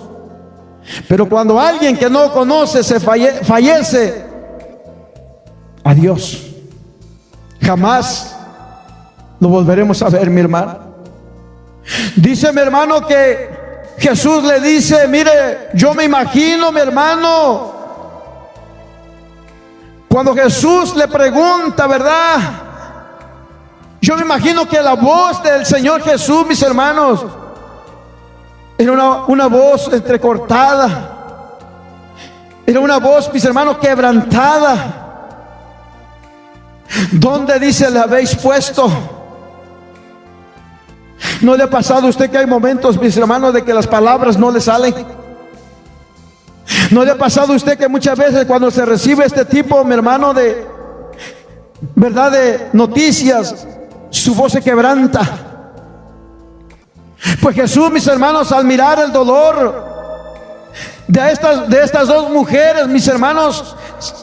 Pero cuando alguien que no conoce fallece, adiós, jamás lo volveremos a ver, mi hermano. Dice mi hermano que Jesús le dice: mire, yo me imagino, mi hermano, cuando Jesús le pregunta, ¿verdad?, yo me imagino que la voz del Señor Jesús, mis hermanos, era una voz entrecortada, era una voz, mis hermanos, quebrantada. ¿Dónde, dice, le habéis puesto? ¿No le ha pasado a usted que hay momentos, mis hermanos, de que las palabras no le salen? ¿No le ha pasado a usted que muchas veces cuando se recibe este tipo, mi hermano, de verdad, de noticias, su voz se quebranta? Pues Jesús, mis hermanos, al mirar el dolor de estas dos mujeres, mis hermanos,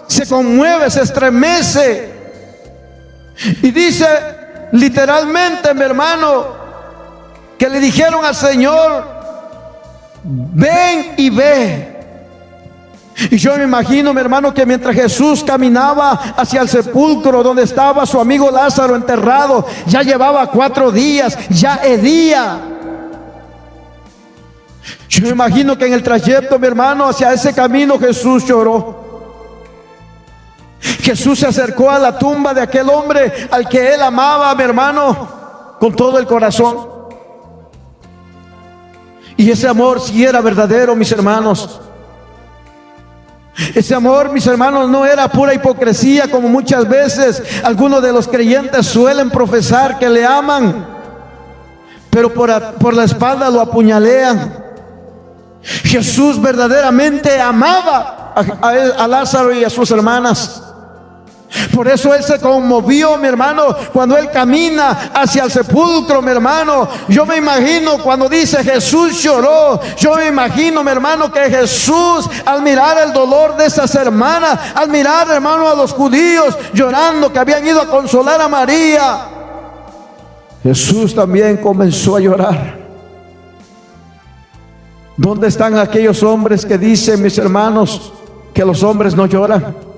se conmueve, se estremece y dice literalmente, mi hermano, que le dijeron al Señor: ven y ve. Y yo me imagino, mi hermano, que mientras Jesús caminaba hacia el sepulcro donde estaba su amigo Lázaro enterrado, ya llevaba 4 días, ya hedía. Yo me imagino que en el trayecto, mi hermano, hacia ese camino, Jesús lloró. Jesús se acercó a la tumba de aquel hombre al que él amaba, mi hermano, con todo el corazón. Y ese amor sí era verdadero, mis hermanos. Ese amor, mis hermanos, no era pura hipocresía, como muchas veces algunos de los creyentes suelen profesar que le aman, pero por la espalda lo apuñalean. Jesús verdaderamente amaba a Lázaro y a sus hermanas. Por eso él se conmovió, mi hermano, cuando él camina hacia el sepulcro, mi hermano. Yo me imagino cuando dice Jesús lloró, yo me imagino, mi hermano, que Jesús, al mirar el dolor de esas hermanas, al mirar, hermano, a los judíos llorando que habían ido a consolar a María, Jesús también comenzó a llorar. ¿Dónde están aquellos hombres que dicen, mis hermanos, que los hombres no lloran?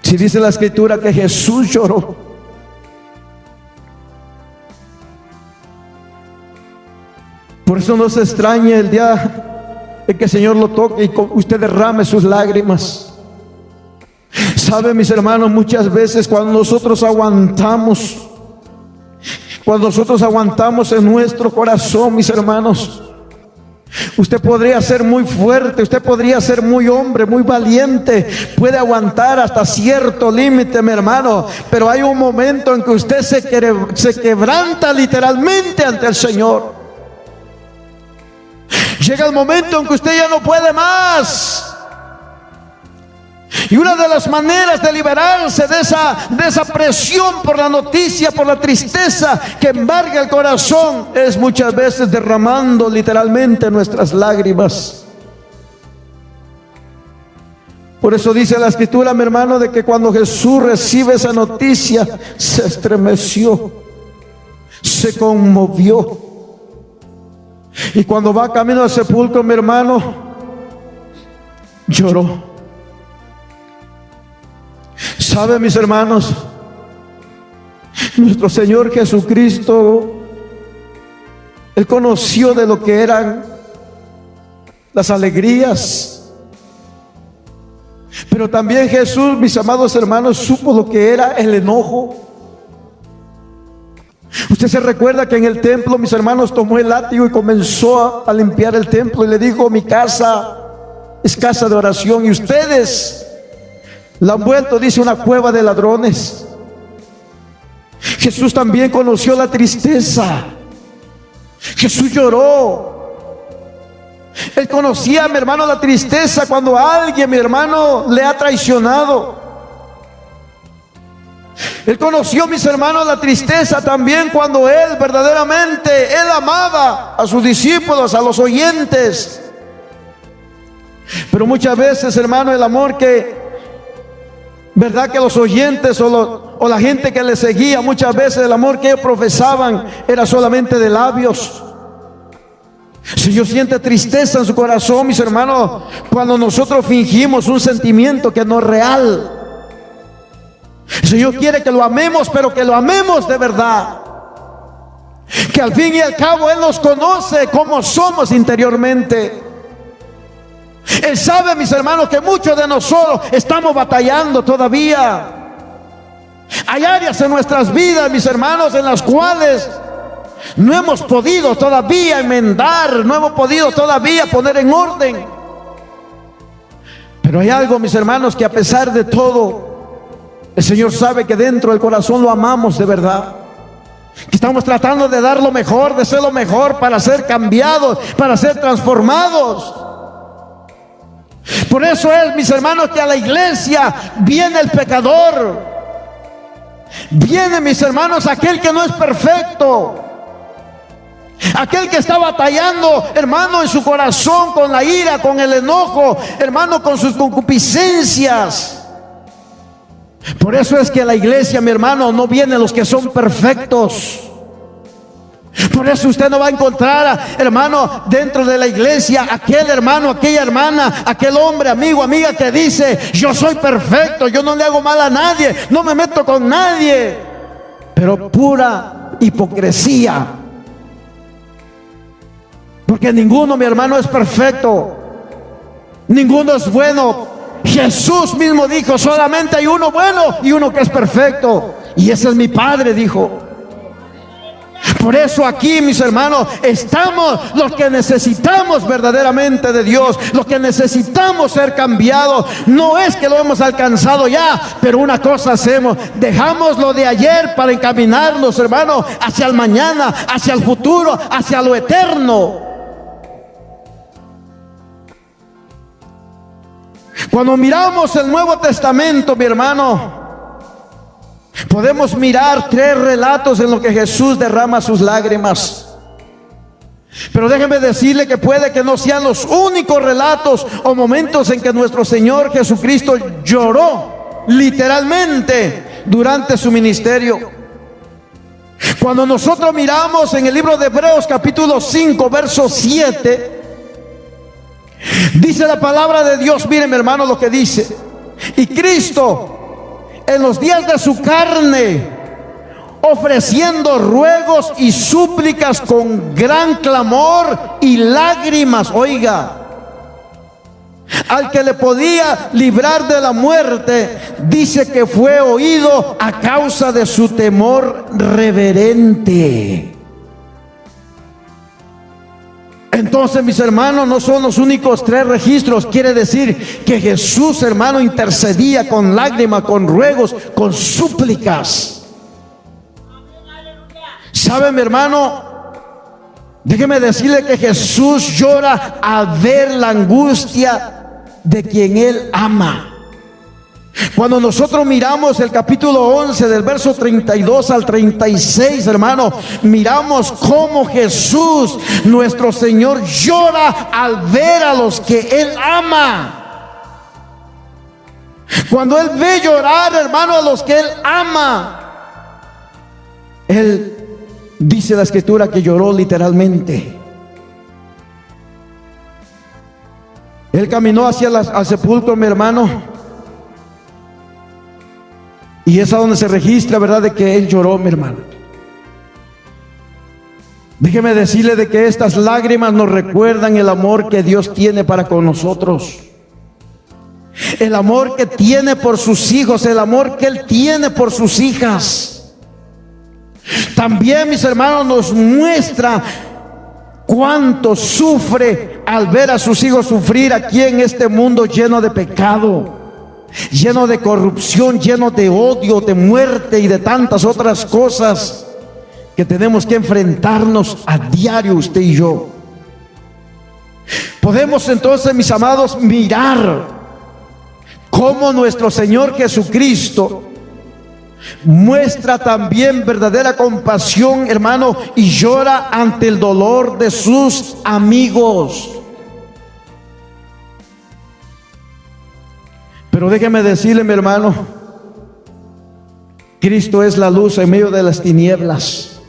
Si dice la Escritura que Jesús lloró. Por eso no se extrañe el día en que el Señor lo toque y usted derrame sus lágrimas. Sabe, mis hermanos, muchas veces cuando nosotros aguantamos en nuestro corazón, mis hermanos, usted podría ser muy fuerte, usted podría ser muy hombre, muy valiente, puede aguantar hasta cierto límite, mi hermano, pero hay un momento en que usted se quebranta literalmente ante el Señor. Llega el momento en que usted ya no puede más. Y una de las maneras de liberarse de esa presión por la noticia, por la tristeza que embarga el corazón, es muchas veces derramando literalmente nuestras lágrimas. Por eso dice la Escritura, mi hermano, de que cuando Jesús recibe esa noticia, se estremeció, se conmovió. Y cuando va camino al sepulcro, mi hermano, lloró. ¿Sabe, mis hermanos? Nuestro Señor Jesucristo, Él conoció de lo que eran las alegrías, pero también Jesús, mis amados hermanos, supo lo que era el enojo. Usted se recuerda que en el templo, mis hermanos, tomó el látigo y comenzó a limpiar el templo y le dijo: mi casa es casa de oración y ustedes La han vuelto, dice, una cueva de ladrones. Jesús también conoció la tristeza. Jesús lloró. Él conocía, mi hermano, la tristeza cuando alguien, mi hermano, le ha traicionado. Él conoció, mis hermanos, la tristeza también cuando él verdaderamente, él amaba a sus discípulos, a los oyentes. Pero muchas veces, hermano, el amor que, verdad que los oyentes o la gente que le seguía, muchas veces el amor que ellos profesaban era solamente de labios. Si Dios siente tristeza en su corazón, mis hermanos, cuando nosotros fingimos un sentimiento que no es real. Si Dios quiere que lo amemos, pero que lo amemos de verdad. Que al fin y al cabo Él nos conoce como somos interiormente. Él sabe, mis hermanos, que muchos de nosotros estamos batallando todavía. Hay áreas en nuestras vidas, mis hermanos, en las cuales no hemos podido todavía enmendar, no hemos podido todavía poner en orden. Pero hay algo, mis hermanos, que a pesar de todo, el Señor sabe que dentro del corazón lo amamos de verdad. Que estamos tratando de dar lo mejor, de ser lo mejor para ser cambiados, para ser transformados. Por eso es, mis hermanos, que a la iglesia viene el pecador. Viene, mis hermanos, aquel que no es perfecto. Aquel que está batallando, hermano, en su corazón con la ira, con el enojo, hermano, con sus concupiscencias. Por eso es que a la iglesia, mi hermano, no vienen los que son perfectos. Por eso usted no va a encontrar, hermano, dentro de la iglesia aquel hermano, aquella hermana, aquel hombre, amigo, amiga que dice: yo soy perfecto, yo no le hago mal a nadie, no me meto con nadie. Pero pura hipocresía. Porque ninguno, mi hermano, es perfecto. Ninguno es bueno. Jesús mismo dijo: solamente hay uno bueno y uno que es perfecto, y ese es mi Padre, dijo. Por eso aquí, mis hermanos, estamos los que necesitamos verdaderamente de Dios, los que necesitamos ser cambiados. No es que lo hemos alcanzado ya, pero una cosa hacemos: dejamos lo de ayer para encaminarnos, hermano, hacia el mañana, hacia el futuro, hacia lo eterno. Cuando miramos el Nuevo Testamento, mi hermano, podemos mirar 3 relatos en los que Jesús derrama sus lágrimas. Pero déjeme decirle que puede que no sean los únicos relatos o momentos en que nuestro Señor Jesucristo lloró literalmente durante su ministerio. Cuando nosotros miramos en el libro de Hebreos capítulo 5, verso 7, dice la palabra de Dios, miren, mi hermano, lo que dice: y Cristo, en los días de su carne, ofreciendo ruegos y súplicas con gran clamor y lágrimas, oiga, al que le podía librar de la muerte, dice que fue oído a causa de su temor reverente. Entonces, mis hermanos, no son los únicos 3 registros. Quiere decir que Jesús, hermano, intercedía con lágrimas, con ruegos, con súplicas. ¿Sabe, mi hermano? Déjeme decirle que Jesús llora al ver la angustia de quien Él ama. Cuando nosotros miramos el capítulo 11 del verso 32 al 36, hermano, miramos cómo Jesús, nuestro Señor, llora al ver a los que Él ama. Cuando Él ve llorar, hermano, a los que Él ama, Él dice la Escritura que lloró literalmente. Él caminó hacia al sepulcro, mi hermano, y es a donde se registra, ¿verdad?, de que Él lloró, mi hermano. Déjeme decirle de que estas lágrimas nos recuerdan el amor que Dios tiene para con nosotros. El amor que tiene por sus hijos, el amor que Él tiene por sus hijas. También, mis hermanos, nos muestra cuánto sufre al ver a sus hijos sufrir aquí en este mundo lleno de pecado. lleno de corrupción, lleno de odio, de muerte y de tantas otras cosas que tenemos que enfrentarnos a diario usted y yo. Podemos entonces, mis amados, mirar cómo nuestro Señor Jesucristo muestra también verdadera compasión, hermano, y llora ante el dolor de sus amigos. Pero déjeme decirle, mi hermano, Cristo es la luz en medio de las tinieblas.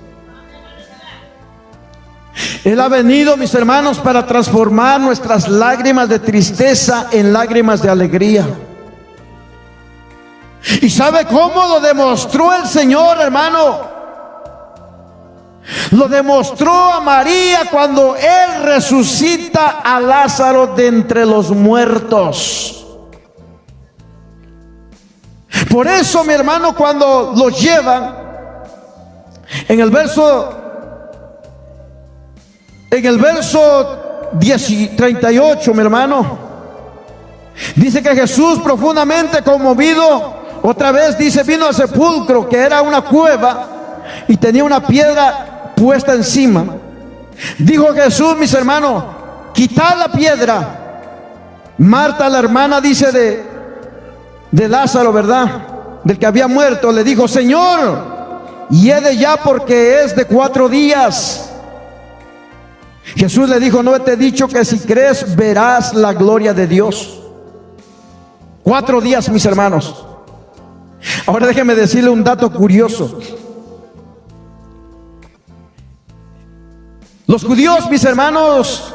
Él ha venido, mis hermanos, para transformar nuestras lágrimas de tristeza en lágrimas de alegría. ¿Y sabe cómo lo demostró el Señor, hermano? Lo demostró a María cuando Él resucita a Lázaro de entre los muertos. Por eso, mi hermano, cuando lo llevan, en el verso 38, mi hermano, dice que Jesús, profundamente conmovido, otra vez dice, vino al sepulcro, que era una cueva y tenía una piedra puesta encima. Dijo Jesús, mis hermanos, quitad la piedra. Marta, la hermana, dice de Lázaro, ¿verdad?, del que había muerto, le dijo, Señor, hiede ya, porque es de 4 días. Jesús le dijo, no te he dicho que si crees verás la gloria de Dios. 4 días, mis hermanos. Ahora déjeme decirle un dato curioso. Los judíos, mis hermanos,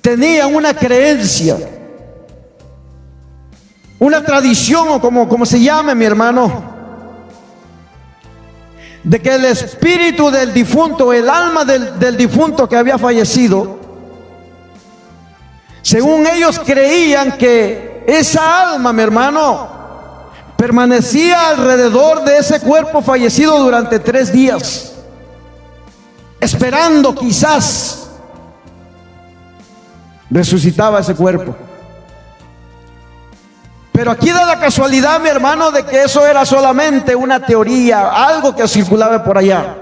tenían una creencia, una tradición, o como se llame, mi hermano, de que el espíritu del difunto, el alma del difunto que había fallecido, según ellos creían que esa alma, mi hermano, permanecía alrededor de ese cuerpo fallecido durante 3 días, esperando quizás resucitaba ese cuerpo. Pero aquí da la casualidad, mi hermano, de que eso era solamente una teoría, algo que circulaba por allá.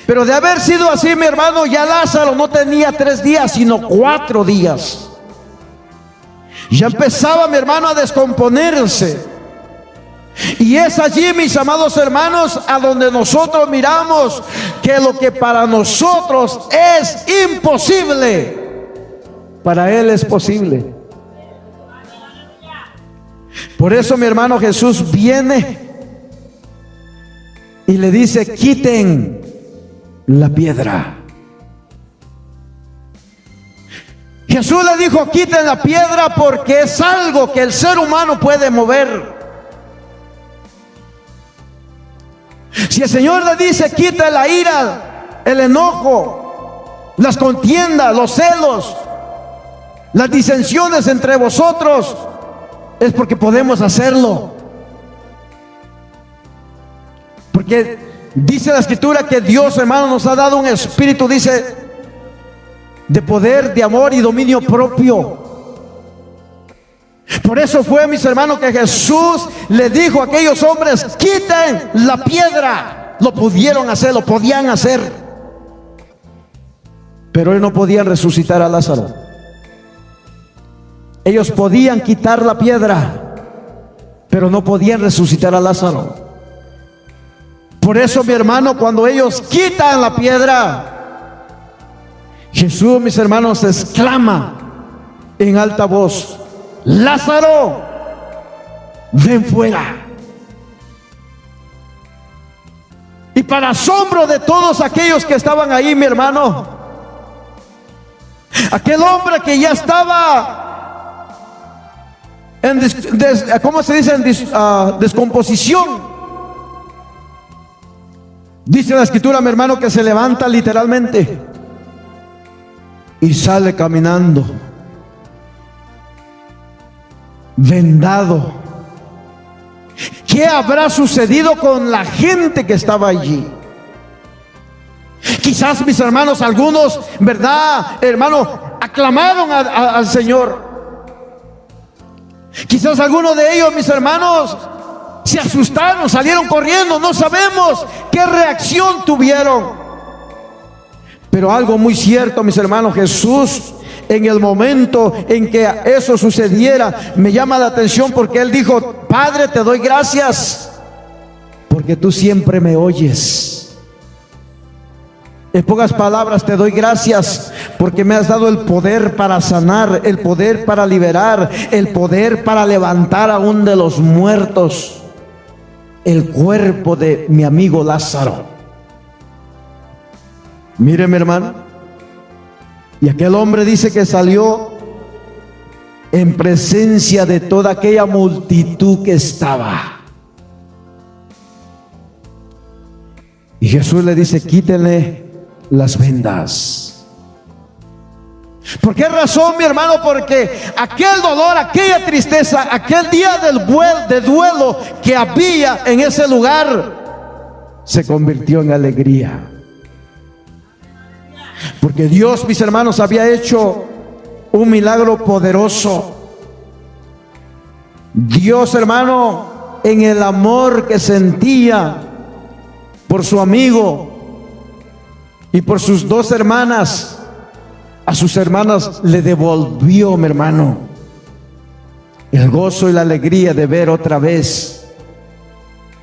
Pero de haber sido así, mi hermano, ya Lázaro no tenía 3 días, sino 4 días. Ya empezaba, mi hermano, a descomponerse. Y es allí, mis amados hermanos, a donde nosotros miramos que lo que para nosotros es imposible, para Él es posible. Por eso, mi hermano, Jesús viene y le dice, quiten la piedra. Jesús le dijo, quiten la piedra, porque es algo que el ser humano puede mover. Si el Señor le dice, quita la ira, el enojo, las contiendas, los celos, las disensiones entre vosotros, es porque podemos hacerlo. Porque dice la Escritura que Dios, hermano, nos ha dado un espíritu, dice, de poder, de amor y dominio propio. Por eso fue, mis hermanos, que Jesús le dijo a aquellos hombres, quiten la piedra. Lo pudieron hacer, lo podían hacer, pero ellos no podían resucitar a Lázaro. Ellos podían quitar la piedra, pero no podían resucitar a Lázaro. Por eso, mi hermano, cuando ellos quitan la piedra, Jesús, mis hermanos, exclama en alta voz, Lázaro, ven fuera. Y para asombro de todos aquellos que estaban ahí, mi hermano, aquel hombre que ya estaba en ¿cómo se dice? Descomposición. Dice la Escritura, mi hermano, que se levanta literalmente y sale caminando, vendado. ¿Qué habrá sucedido con la gente que estaba allí? Quizás, mis hermanos, algunos, ¿verdad, hermano?, aclamaron al Señor. Quizás algunos de ellos, mis hermanos, se asustaron, salieron corriendo, no sabemos qué reacción tuvieron. Pero algo muy cierto, mis hermanos, Jesús, en el momento en que eso sucediera, me llama la atención porque Él dijo: Padre, te doy gracias porque tú siempre me oyes. En pocas palabras, te doy gracias porque me has dado el poder para sanar, el poder para liberar, el poder para levantar aún de los muertos el cuerpo de mi amigo Lázaro. Mire, mi hermano, y aquel hombre dice que salió en presencia de toda aquella multitud que estaba. Y Jesús le dice: quítenle las vendas. ¿Por qué razón, mi hermano? Porque aquel dolor, aquella tristeza, aquel día de duelo que había en ese lugar se convirtió en alegría. Porque Dios, mis hermanos, había hecho un milagro poderoso. Dios, hermano, en el amor que sentía por su amigo y por sus dos hermanas, a sus hermanas le devolvió, mi hermano, el gozo y la alegría de ver otra vez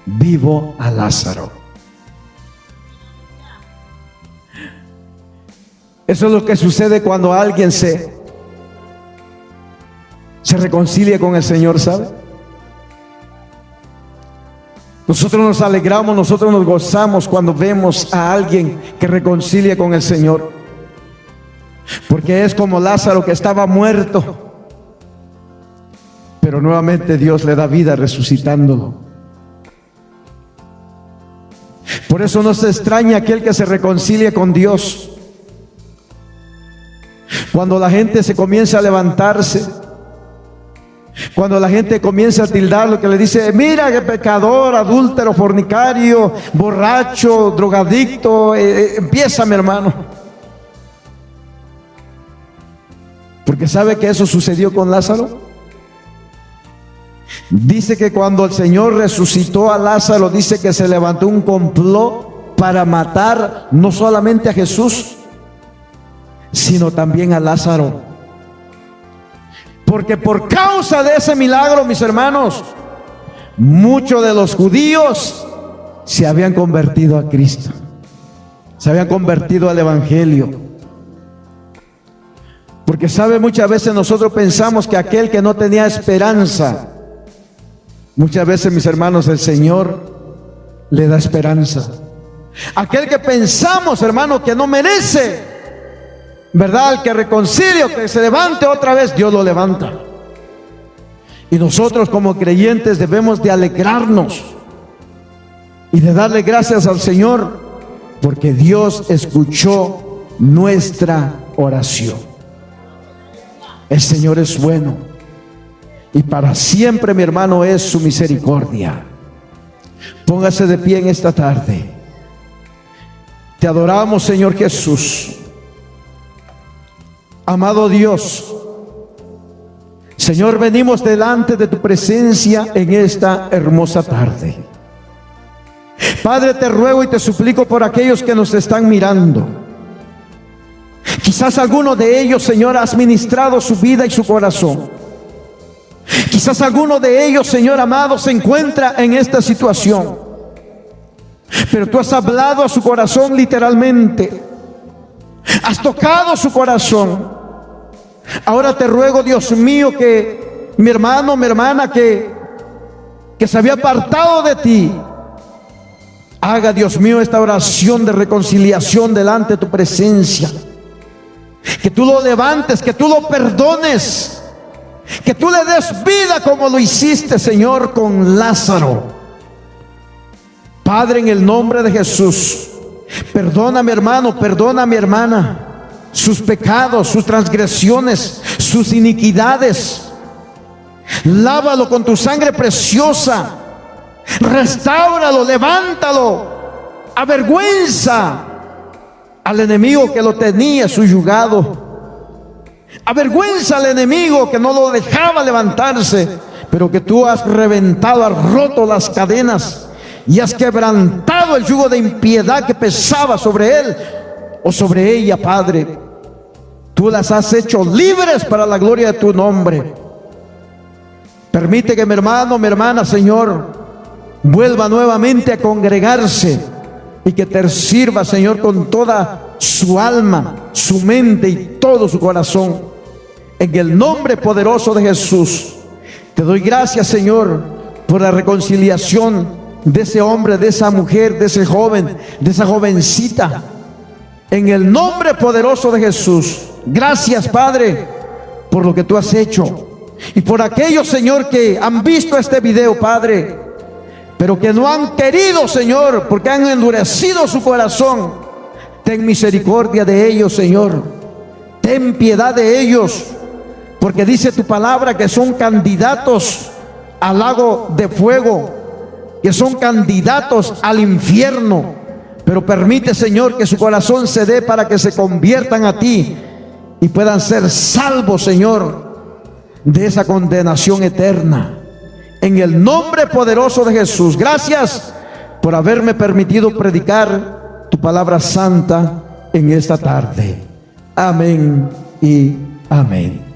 vivo a Lázaro. Eso es lo que sucede cuando alguien se reconcilia con el Señor, ¿sabe? Nosotros nos alegramos, nosotros nos gozamos cuando vemos a alguien que reconcilia con el Señor. Porque es como Lázaro, que estaba muerto, pero nuevamente Dios le da vida resucitándolo. Por eso no se extraña aquel que se reconcilia con Dios. Cuando la gente se comienza a levantarse, cuando la gente comienza a tildar lo que le dice: mira qué pecador, adúltero, fornicario, borracho, drogadicto, empieza, mi hermano. Porque ¿sabe que eso sucedió con Lázaro? Dice que cuando el Señor resucitó a Lázaro, dice que se levantó un complot para matar no solamente a Jesús, sino también a Lázaro. Porque por causa de ese milagro, mis hermanos, muchos de los judíos se habían convertido a Cristo, se habían convertido al Evangelio. Porque sabe, muchas veces nosotros pensamos que aquel que no tenía esperanza, muchas veces, mis hermanos, el Señor le da esperanza. Aquel que pensamos, hermano, que no merece, ¿verdad? El que reconcilia, que se levante otra vez, Dios lo levanta. Y nosotros como creyentes debemos de alegrarnos y de darle gracias al Señor, porque Dios escuchó nuestra oración. El Señor es bueno y para siempre, mi hermano, es su misericordia. Póngase de pie en esta tarde. Te adoramos, Señor Jesús. Amado Dios, Señor, venimos delante de tu presencia en esta hermosa tarde. Padre, te ruego y te suplico por aquellos que nos están mirando. Quizás alguno de ellos, Señor, has ministrado su vida y su corazón. Quizás alguno de ellos, Señor amado, se encuentra en esta situación. Pero tú has hablado a su corazón literalmente. Has tocado su corazón. Ahora te ruego, Dios mío, que mi hermano, mi hermana que se había apartado de ti, haga, Dios mío, esta oración de reconciliación delante de tu presencia. Que tú lo levantes, que tú lo perdones, que tú le des vida como lo hiciste, Señor, con Lázaro. Padre, en el nombre de Jesús, perdona a mi hermano, perdona a mi hermana sus pecados, sus transgresiones, sus iniquidades. Lávalo con tu sangre preciosa. Restáuralo, levántalo. Avergüenza al enemigo que lo tenía suyugado. Avergüenza al enemigo que no lo dejaba levantarse, pero que tú has reventado, has roto las cadenas y has quebrantado el yugo de impiedad que pesaba sobre él o sobre ella, Padre. Tú las has hecho libres para la gloria de tu nombre. Permite que mi hermano, mi hermana, Señor, vuelva nuevamente a congregarse y que te sirva, Señor, con toda su alma, su mente y todo su corazón. En el nombre poderoso de Jesús, te doy gracias, Señor, por la reconciliación de ese hombre, de esa mujer, de ese joven, de esa jovencita. En el nombre poderoso de Jesús, gracias, Padre, por lo que tú has hecho. Y por aquellos, Señor, que han visto este video, Padre, pero que no han querido, Señor, porque han endurecido su corazón. Ten misericordia de ellos, Señor. Ten piedad de ellos, porque dice tu palabra que son candidatos al lago de fuego, que son candidatos al infierno. Pero permite, Señor, que su corazón se dé para que se conviertan a ti y puedan ser salvos, Señor, de esa condenación eterna. En el nombre poderoso de Jesús, gracias por haberme permitido predicar tu palabra santa en esta tarde. Amén y amén.